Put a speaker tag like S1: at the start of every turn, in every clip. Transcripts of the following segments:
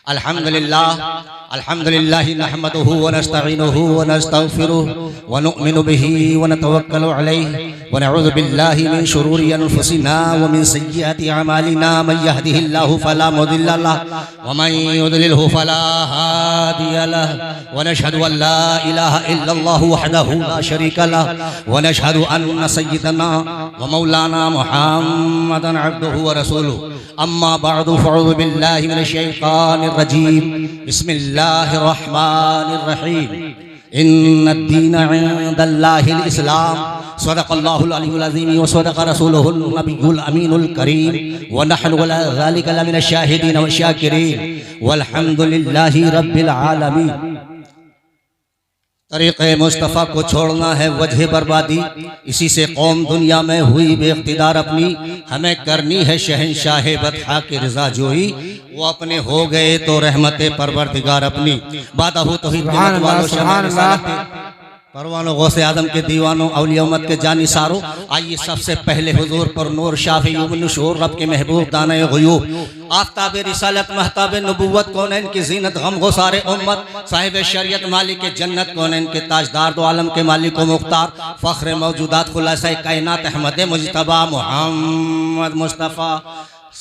S1: अल्हम्दुलिल्लाह नहमदुहु व नस्तईनुहु व नस्तगफिरुहु व नु'मिनु बिही व नतवक्कलु अलैहि व नऊज़ु बिल्लाहि मिन शुरूरि अनफुसिना व मिन सय्यिआति अमालिना मन यहदिहिल्लाहु फला मुदिल्ल लहु व मन युद्लिलहु फला हादिय लहु व नशहदु अन ला इलाहा इल्लल्लाहु वहदहु ला शरीका लहु व नशहदु अन्ना सय्यिदना व मौलाना मुहम्मदन अब्दुहु व रसूलुहु अम्मा बअदु फअऊज़ु बिल्लाहि मिनश शैतानिर रजीम बिस्मिल्लाहिर रहमानिर रहीम इन्नद्दीन इंदल्लाहिल इस्लाम सदक़ल्लाहुल अलीयुल अज़ीम व सदक़ रसूलुहुन नबियुल अमीनुल करीम व नहनु अला ज़ालिका लमिनश शाहिदीन व शाकिरीन वल्हम्दुलिल्लाहि रब्बिल आलमीन। तरीक़े मुस्तफ़ा को छोड़ना है वजह बर्बादी, इसी से कौम दुनिया में हुई बेइख्तिदार अपनी। हमें करनी है शहंशाह बतहा की रज़ा जोई, वो अपने हो गए तो रहमते परवरदिगार अपनी। बादहू तौहीद परवानों गौसे आदम के दीवानों औलिया उम्मत के जानिसारों, आइए सबसे पहले हुजूर पर नूर शाफ़ी युमनुशूर रब के महबूब दाने ग़ुयूब आफ्ताब रिसालत महताब नबुव्वत कौनैन की ज़ीनत गम गुसारे उम्मत साहिब शरीयत मालिक जन्नत कौनैन के ताजदार दो आलम के मालिक व मुख्तार फ़ख्र मौजूदात खुलासा कायनात अहमद मुज्तबा मुहम्मद मुस्तफ़ा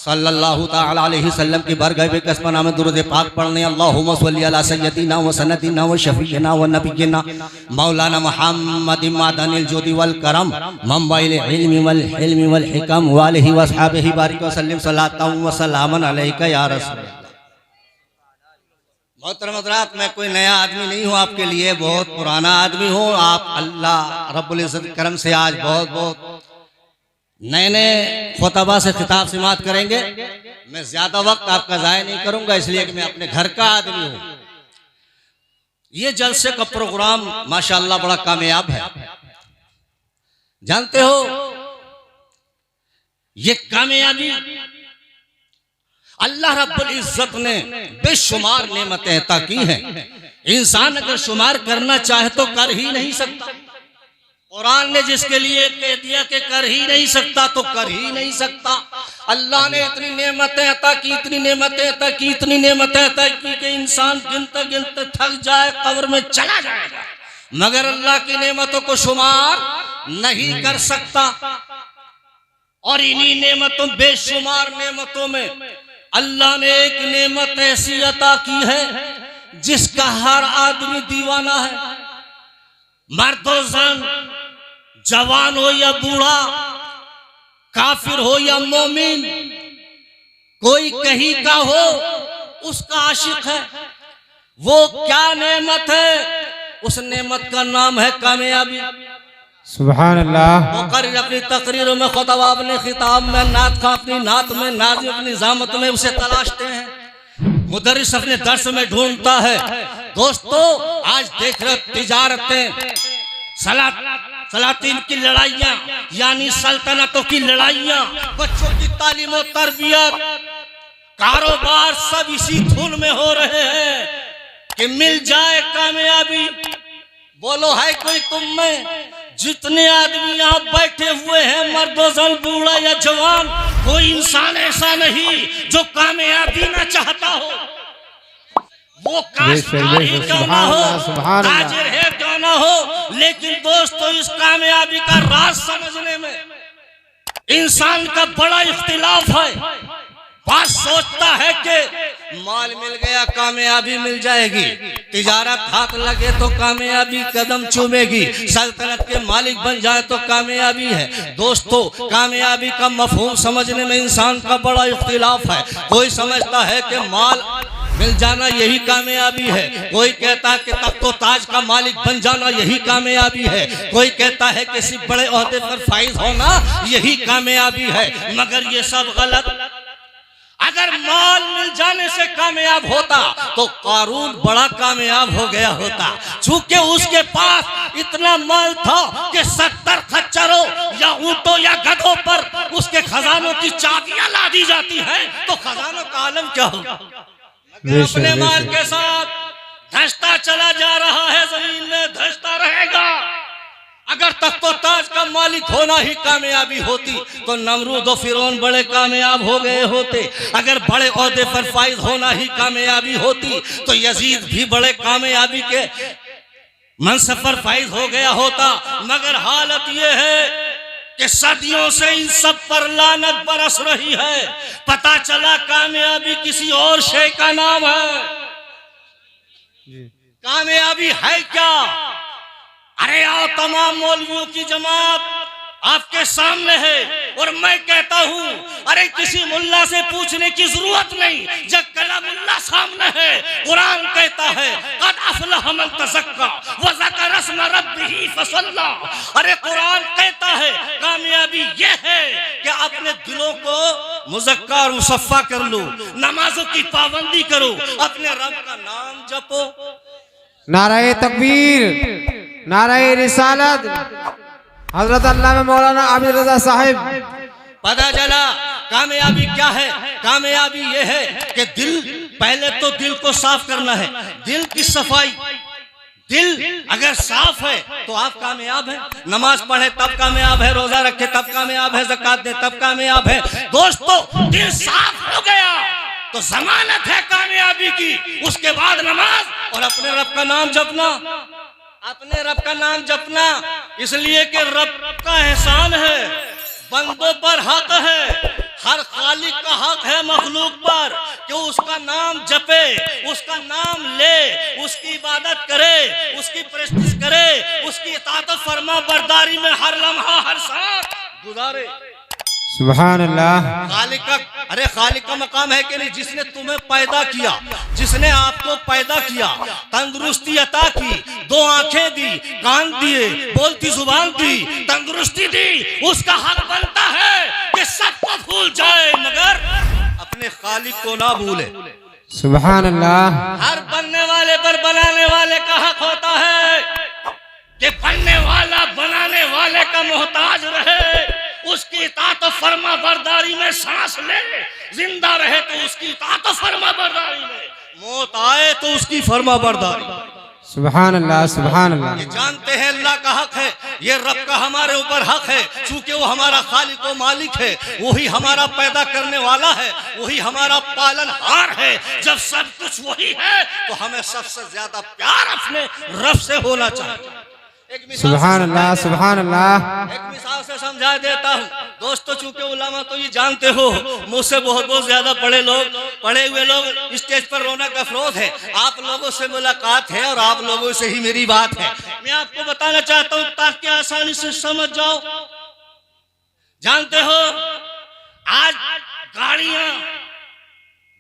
S1: सल्लल्लाहु तआला अलैहि वसल्लम की बरगह कसम नाम दुरूद पाक पढ़ने अल्लाहुम्मा सल्ली अला सय्यदिना व सनदिना व शफीना व नबियना मौलाना मुहम्मद मादनिल जुदी वल करम मंबाइल इल्मी वल हिल्मी वल हिकम व आलिहि व अस्हाबिहि बारिक व सल्लिम सलातन व सलामन अलैका या रसूल। मोहतरम हज़रात, मैं कोई नया आदमी नहीं हूँ, आपके लिए बहुत पुराना आदमी हूँ। आप अल्लाह रब्बुल इज़्ज़त करम से आज बहुत बहुत नए नए खुतबा से खिताब समात करेंगे। मैं ज्यादा वक्त आपका ज़ाया नहीं करूंगा, इसलिए कि मैं अपने घर का आदमी हूं। ये जलसे का प्रोग्राम माशाअल्लाह बड़ा कामयाब है। जानते हो, ये कामयाबी अल्लाह रब्बुल इज़्ज़त ने बेशुमार नेमतें अता की हैं। इंसान अगर शुमार करना चाहे तो कर ही नहीं सकता। कुरान ने जिसके लिए कह दिया कि कर ही नहीं सकता तो कर ही नहीं सकता। अल्लाह ने इतनी नेमतें अता की, इतनी नेमतें अता की, इतनी नेमतें अता की कि इंसान गिनते गिनते थक जाए, कब्र में चला जाएगा, मगर अल्लाह की नेमतों को शुमार नहीं कर सकता। और इन्हीं नेमतों, बेशुमार नेमतों में अल्लाह ने एक नेमत ऐसी अता की है जिसका हर आदमी दीवाना है। मर्द हो जन, जवान हो या बूढ़ा, काफिर हो या मोमिन, कोई कहीं का हो, उसका आशिक है। वो क्या नेमत है? उस नेमत का नाम है कामयाबी।
S2: सुभान अल्लाह।
S1: मुक़र्रिर अपनी तकरीरों में, खुतबा अपने खिताब में, नात खा अपनी नात में, नाज़िम अपनी ज़ामत में उसे तलाशते हैं, मुदर्रिस अपने दर्स में ढूंढता है। दोस्तों, आज देख रहे तिजारतें, सलातीन की लड़ाइयाँ, यानी सल्तनतों की लड़ाइयाँ, बच्चों की तालीम और तरबियत, कारोबार सब इसी धुन में हो रहे हैं कि मिल जाए कामयाबी। बोलो, है कोई तुम में? जितने आदमी यहाँ बैठे हुए हैं, मर्दोजन, बूढ़ा या जवान, कोई इंसान ऐसा नहीं जो कामयाबी ना चाहता हो। वो काश्तकार ही क्यों ना हो, ताजिर है क्यों ना हो, लेकिन दोस्तों इस कामयाबी का राज समझने में इंसान का बड़ा इख्तिलाफ है। बात सोचता है कि माल मिल गया कामयाबी मिल जाएगी, तिजारत हाथ लगे तो कामयाबी कदम चूमेगी, सल्तनत के मालिक बन जाए तो कामयाबी है। दोस्तों, कामयाबी का मफहूम समझने में इंसान का बड़ा इख्तिलाफ है। कोई समझता है कि माल मिल जाना यही कामयाबी है, कोई कहता है कि तब तो ताज का मालिक बन जाना यही कामयाबी है, कोई कहता है किसी बड़े ओहदे पर फाइज होना यही कामयाबी है। मगर ये सब गलत। अगर माल मिल जाने से कामयाब होता तो कारून बड़ा कामयाब हो गया होता। चूंकि उसके पास इतना माल था कि 70 खच्चरों या ऊंटों या गधों पर उसके खजानों की चाबियां ला दी जाती हैं, तो खजानों का आलम क्या होगा। अपने माल के साथ धंसता चला जा रहा है, जमीन में धंसता रहेगा। अगर तख्तो ताज का मालिक होना ही कामयाबी होती तो नमरूद और फिरौन बड़े कामयाब हो गए होते। अगर बड़े ओहदे पर फाइज होना ही कामयाबी होती तो यजीद भी बड़े कामयाबी के मनसब पर फाइज हो गया होता। मगर हालत यह है कि सदियों से इन सब पर लानत बरस रही है। पता चला कामयाबी किसी और शे का नाम है। कामयाबी है क्या? अरे आओ, तमाम मौलवियों की जमात आपके सामने है और मैं कहता हूं, अरे किसी मुल्ला से पूछने की जरूरत नहीं जब कलामुल्लाह सामने है। कुरान कहता है कद अफलह मन तज़क्का व ज़करा अस्म रब्बिही फसल्ला। अरे कुरान कहता है कामयाबी यह है कि अपने दिलों को मुज़क्का और मुसफ़्फ़ा कर लो, नमाजों की पाबंदी करो, अपने रब का नाम जपो।
S2: नाराए तकबीर, नाराए रिसालत, हजरत अल्लामा मौलाना आबिद रजा साहिब।
S1: पता चला कामयाबी क्या है? कामयाबी ये है कि दिल, पहले तो दिल को साफ करना है। दिल की सफाई, दिल अगर साफ है तो आप कामयाब हैं। नमाज पढ़े तब कामयाब है, रोजा रखे तब कामयाब है, ज़कात दे तब कामयाब है। दोस्तों, दिल साफ हो गया तो जमानत है कामयाबी की। उसके बाद नमाज और अपने रब का नाम जपना, अपने रब का नाम जपना, इसलिए कि रब का एहसान है, बंदों पर हक है। हर खालिक का हक है मखलूक पर कि उसका नाम जपे, उसका नाम ले, उसकी इबादत करे, उसकी प्रेस्टिज करे, उसकी इताअत फरमा बरदारी में हर लम्हा हर सांस गुजारे।
S2: सुभान अल्लाह।
S1: खालिक का, अरे खालिक का मकाम है कि नहीं? जिसने तुम्हें पैदा किया, जिसने आपको पैदा किया, तंदुरुस्ती अता की, दो आंखें दी, कान दिए, बोलती जुबान दी, तंदुरुस्ती दी, उसका हक बनता है कि सबको भूल जाए मगर अपने खालिक को ना भूले।
S2: सुभान अल्लाह।
S1: हर बनने वाले पर बनाने वाले का हक होता है कि बनने वाला बनाने वाले का मोहताज रहे, उसकी इताअत फरमा बरदारी में सांस ले, जिंदा रहे तो उसकी इताअत फरमा बरदारी में, मौत आए तो उसकी फरमा बरदारी।
S2: सुभान अल्लाह, सुभान अल्लाह।
S1: ये जानते हैं अल्लाह का हक है, ये रब का हमारे ऊपर हक है, चूंकि वो हमारा खालिक व मालिक है, वही हमारा पैदा करने वाला है, वही हमारा पालनहार है। जब सब कुछ वही है तो हमें सबसे ज्यादा प्यार अपने रब से होना चाहिए।
S2: सुभान अल्लाह, सुभान अल्लाह।
S1: एक मिसाल से समझा देता हूँ दोस्तों, चूंकि उलमा तो ये जानते हो मुझसे बहुत बहुत ज्यादा पढ़े लोग, पढ़े हुए लोग स्टेज पर रौनक अफरोज है। आप लोगों से मुलाकात है और आप लोगों से ही मेरी बात है। मैं आपको बताना चाहता हूँ ताकि आसानी से समझ जाओ। जानते हो आज गाड़ियां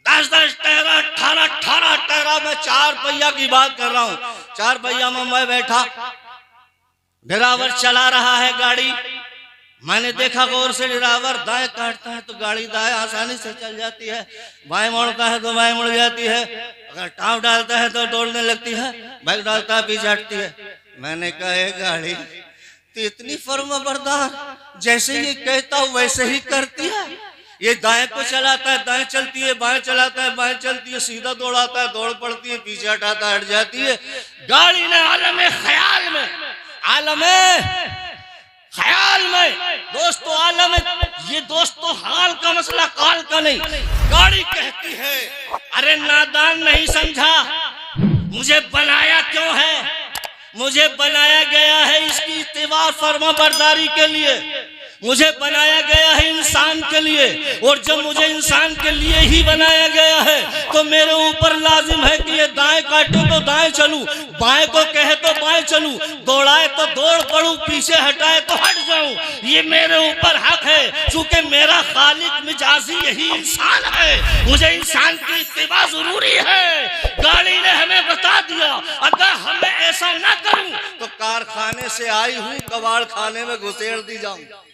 S1: 10-10 टायरा, 18-18 टायरा, मैं 4 पहिया की बात कर रहा हूँ। 4 पहिया में मैं बैठा, ड्राइवर चला रहा है गाड़ी। मैंने देखा गौर से, ड्राइवर दाएं काटता है तो गाड़ी दाएं आसानी से चल जाती है, बाएं मोड़ता है तो बाएं मुड़ जाती है, अगर टाँव डालता है तो दौड़ने लगती है, बाइक डालता है पीछे हटती है। मैंने कहा ये गाड़ी तो इतनी फर्माबरदार, जैसे ये कहता हूँ वैसे ही करती है। ये दाएं को चलाता है दाएं चलती है, बाएं चलाता है बाएं चलती है, सीधा दौड़ाता है दौड़ पड़ती है, पीछे हटाता है हट जाती है। गाड़ी ने आलम ख्याल में, आलम ख्याल में दोस्तों, आलम ये दोस्तों हाल का मसला काल का नहीं। गाड़ी कहती है अरे नादान नहीं समझा, मुझे बनाया क्यों है? मुझे बनाया गया है इसकी इत्तिबा फर्मा बरदारी के लिए, मुझे बनाया गया है इंसान के लिए, और जब मुझे इंसान के लिए ही बनाया गया है तो मेरे ऊपर लाजिम है कि ये दाएं काटे तो दाएं चलूं, बाएं को कहे तो बाएं चलूं, दौड़ाए तो दौड़ पड़ूं, पीछे हटाए तो हट जाऊं। ये मेरे ऊपर हक है, चूंकि मेरा खालिक मिजाजी यही इंसान है, मुझे इंसान की इत्तिबा जरूरी है। गाड़ी ने हमें बता दिया, अगर हमें ऐसा ना करूं तो कारखाने से आई हूं कबाड़ खाने में घुसेड़ दी जाऊं।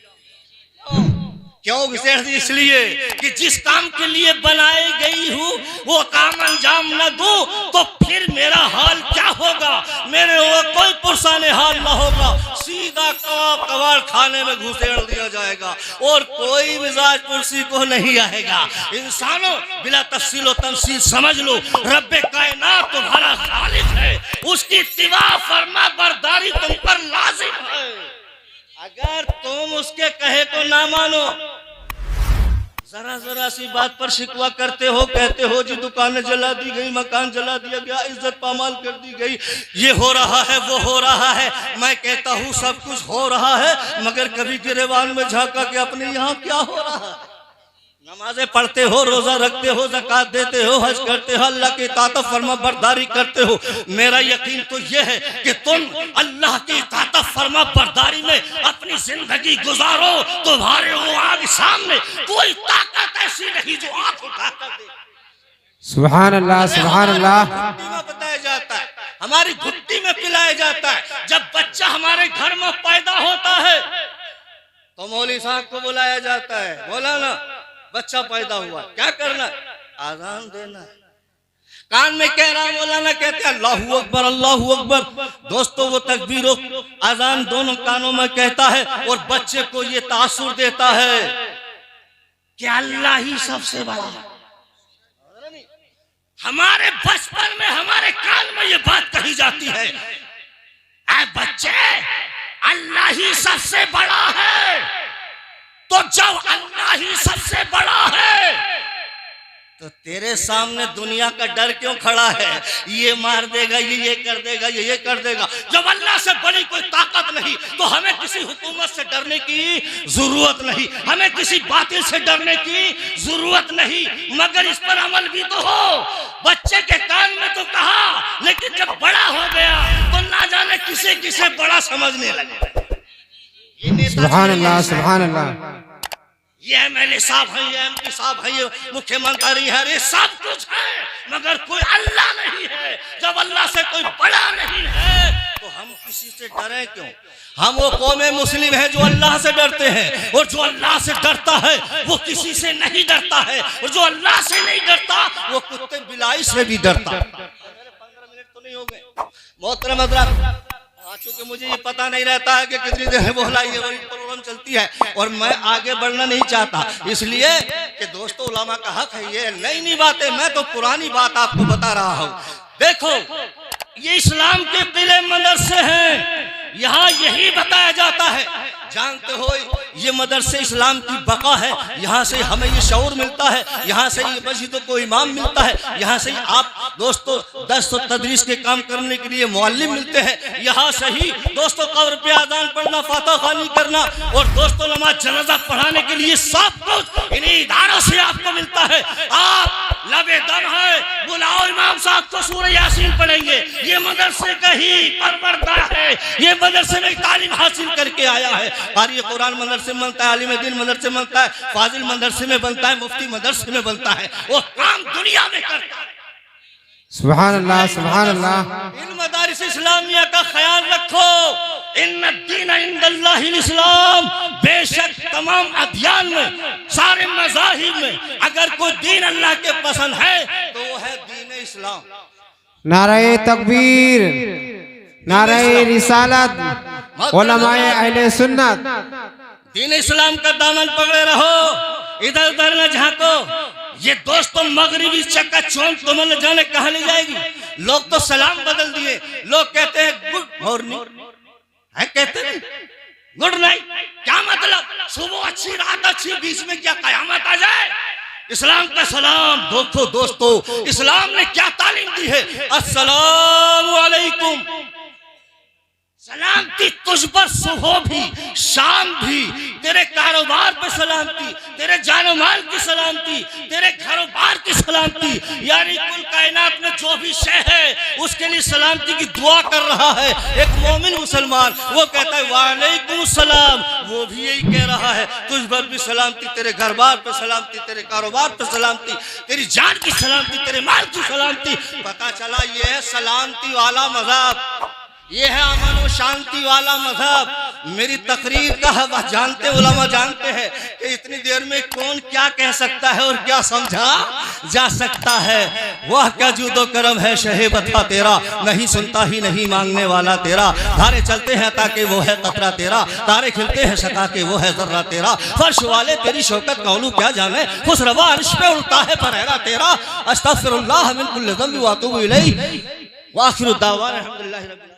S1: क्यों घुसेड़ दी? इसलिए कि जिस काम के लिए बनाई गई हूँ वो काम अंजाम न दूं तो फिर मेरा हाल क्या होगा? मेरे वो कोई पुरसाने हाल ना होगा, सीधा कबाड़ खाने में घुसेड़ दिया जाएगा और कोई मिजाज कुर्सी को नहीं आएगा। इंसानों बिला तफसील और तमसील समझ लो, रब्बे कायनात तुम्हारा खालिक है, उसकी इत्तिबा फरमा बरदारी तुम पर लाजिम है। अगर तुम उसके कहे को ना मानो, जरा जरा सी बात पर शिकवा करते हो, कहते हो जी दुकानें जला दी गई, मकान जला दिया गया, इज्जत पामाल कर दी गई, ये हो रहा है वो हो रहा है। मैं कहता हूँ सब कुछ हो रहा है, मगर कभी गिरेबान में झांका कि अपने यहाँ क्या हो रहा है। नमाजें पढ़ते हो, रोजा रखते हो, ज़कात देते हो, हज करते हो, अल्लाह की इताअत फरमा बरदारी करते हो। मेरा यकीन तो यह है कि तुम अल्लाह की इताअत फरमा बरदारी में अपनी जिंदगी गुजारो। तुम्हारे वो आगे सामने कोई ताकत ऐसी नहीं जो आंख उठाकर दे।
S2: सुभान अल्लाह, सुभान अल्लाह।
S1: घुट्टी में बताया जाता है, हमारी घुट्टी में पिलाया जाता है। जब बच्चा हमारे घर में पैदा होता है तो मौलवी साहब को बुलाया जाता है, मौलाना बच्चा पैदा हुआ, क्या करना है? आजान देना है। कान में कह रहा मौलाना, कहते हैं अल्लाहू अकबर अल्लाहू अकबर। दोस्तों वो तकबीर आजान दोनों कानों में कहता है और बच्चे को ये तासुर देता है कि अल्लाह ही सबसे बड़ा है। हमारे बचपन में हमारे कान में ये बात कही जाती है, ऐ बच्चे अल्लाह ही सबसे बड़ा है। तो जब अल्लाह ही सबसे बड़ा है तो तेरे सामने दुनिया का डर क्यों खड़ा है? ये मार देगा, ये कर देगा, ये कर देगा। जब अल्लाह से बड़ी कोई ताकत नहीं तो हमें किसी हुकूमत से डरने की जरूरत नहीं, हमें किसी बातिल से डरने की जरूरत नहीं। मगर इस पर अमल भी तो हो। बच्चे के कान में तो कहा, लेकिन जब बड़ा हो गया तो ना जाने किसे किसे बड़ा समझने लगे।
S2: सुभान अल्लाह, सुभान अल्लाह।
S1: ये एमएलए साहब है, ये एमपी साहब है, ये मुख्यमंत्री है, ये सब कुछ है, मगर कोई अल्लाह नहीं है। जब अल्लाह से कोई बड़ा नहीं है तो हम किसी से डरे क्यों? हम वो कौम मुस्लिम है जो अल्लाह से डरते हैं, और जो अल्लाह से डरता है वो किसी से नहीं डरता है, और जो अल्लाह से नहीं डरता वो कुत्ते बिलाई से भी डरता। 15 मिनट तो नहीं हो गए मोहतरम हज़रात। चूंकि मुझे ये पता नहीं रहता है कि कितनी देर बोला, ये वही प्रोग्राम चलती है और मैं आगे बढ़ना नहीं चाहता, इसलिए कि दोस्तों उलामा का हक है। ये नई नई बातें, मैं तो पुरानी बात आपको बता रहा हूँ। देखो ये इस्लाम के किले मदरसे हैं, यहाँ यही बताया जाता है। जानते हो ये मदरसे इस्लाम की बका है, यहाँ से हमें ये शऊर मिलता है, यहाँ से ये मस्जिदों को इमाम मिलता है, यहाँ से आप दोस्तों दर्स और तदरीस के काम करने के लिए मुअल्लिम मिलते हैं, यहाँ से ही दोस्तों कब्र पे आज़ान पढ़ना, फातह ख़वानी करना और दोस्तों नमाज जनाजा पढ़ाने के लिए सब कुछ इन्हीं इदारों से आपको मिलता है। आप लबे दम है, बुलाओ इमाम साहब को सूरह यासीन पढ़ेंगे। ये मदरसे का ही परवरदा है, ये मदरसे में तालीम हासिल करके आया है। कारी कुरान मदरसे में बनता है, आलिम दीन मदरसे में बनता है, फाजिल मदरसे में बनता है, मुफ्ती मदरसे में बनता है, वो काम दुनिया में करता है।
S2: सुभान अल्लाह, सुभान अल्लाह।
S1: इन मदारिस इस्लामिया का ख्याल रखो। इन्ना दीन इंदल्लाहिल इस्लाम। बेशक तमाम अध्ययन में, सारे मज़ाहिब में अगर कोई दीन अल्लाह के पसंद है तो वो है दीन इस्लाम।
S2: नारे तकबीर, नारे रिसालत, उलमाए अहले सुन्नत।
S1: दीन इस्लाम का दामन पकड़े रहो, इधर उधर न झांको। ये दोस्तों मगरिबी चक्का चौंक तो मन जाने कहाँ ले जाएगी। लोग तो सलाम बदल दिए, लोग कहते हैं गुड मॉर्निंग, कहते हैं गुड नाइट। क्या मतलब? सुबह अच्छी रात अच्छी, बीच में क्या कयामत आ जाए? इस्लाम का सलाम। देखो दोस्तों इस्लाम ने क्या तालीम दी है। अस्सलामु अलैकुम, सलामती तुझ पर सुबह भी शाम भी, तेरे कारोबार पे सलामती, तेरे जानो माल की सलामती, तेरे घरों बार की सलामती, यानी कुल कायनात में जो भी शय है उसके लिए सलामती की दुआ कर रहा है। एक मोमिन मुसलमान वो कहता है वालेकुम सलाम, वो भी यही कह रहा है तुझ पर भी सलामती, तेरे घर बार पे सलामती, तेरे कारोबार पे सलामती, तेरी जान की सलामती, तेरे माल की सलामती। पता चला ये है सलामती वाला मज़हब, ये है अमन और शांति वाला मजहब। मेरी तकरीर का वह जानते उलमा जानते हैं कि इतनी देर में कौन क्या कह सकता है और क्या समझा जा सकता है। वह क्या जूदो करम है शहे बता तेरा, नहीं सुनता ही नहीं मांगने वाला तेरा। धारे चलते हैं ताकि वो है कतरा तेरा, तारे खिलते हैं सका के वो है जर्रा तेरा। फर्श वाले तेरी शौकत कौलू क्या जाने, खुसरवा अर्श पे उड़ता है परहेरा तेरा। अस्तगफिरुल्लाह मिन कुल्लि ज़ंबि व अतूबु इलैह वाखिर दावाना अल्हम्दुलिल्लाहि रब्बिल